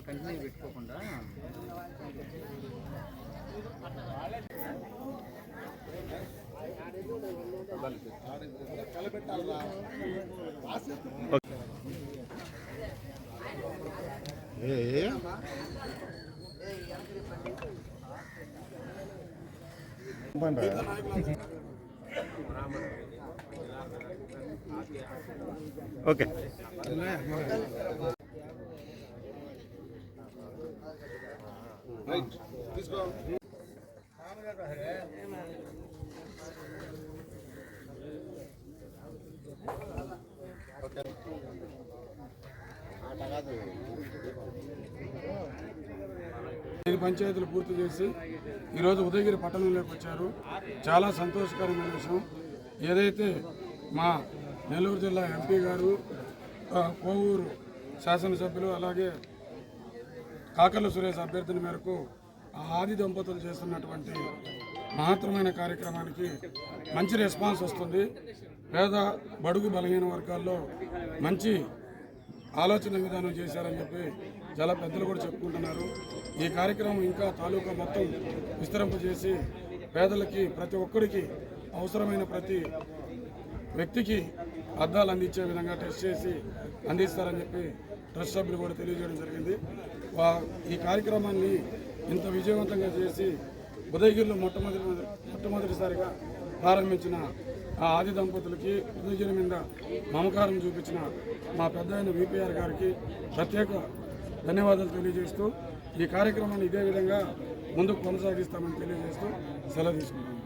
Continue పెట్టుకోకుండా okay right తీసుకో okay పంచాయతీలు పూర్తి చేసి ఈరోజు ఉదయగిరి పట్టణంలోకి వచ్చారు. చాలా సంతోషకరమైన విషయం. ఏదైతే మా నెల్లూరు జిల్లా ఎంపీ గారు, కోవూరు శాసనసభ్యులు, అలాగే కాకర్ల సురేష్ అభ్యర్థన మేరకు ఆది దంపతులు చేస్తున్నటువంటి మహత్తరమైన కార్యక్రమానికి మంచి రెస్పాన్స్ వస్తుంది. పేద బడుగు బలహీన వర్గాల్లో మంచి ఆలోచన విధానం చేశారని చెప్పి చాలా పెద్దలు కూడా చెప్పుకుంటున్నారు. ఈ కార్యక్రమం ఇంకా తాలూకా మొత్తం విస్తరింపజేసి పేదలకి, ప్రతి ఒక్కరికి అవసరమైన ప్రతి వ్యక్తికి అద్దాలు అందించే విధంగా టెస్ట్ చేసి అందిస్తారని చెప్పి ట్రస్ట్ సభ్యులు కూడా తెలియజేయడం జరిగింది. ఈ కార్యక్రమాన్ని ఇంత విజయవంతంగా చేసి ఉదయగిరిలో మొట్టమొదటిసారిగా ప్రారంభించిన ఆ ఆది దంపతులకి, ఉదయగిరి మీద మమకారం చూపించిన మా పెద్ద ఆయన విపిఆర్ గారికి ప్రత్యేక ధన్యవాదాలు తెలియజేస్తూ ఈ కార్యక్రమాన్ని ఇదే విధంగా ముందుకు కొనసాగిస్తామని తెలియజేస్తూ సెలవు తీసుకుంటున్నాను.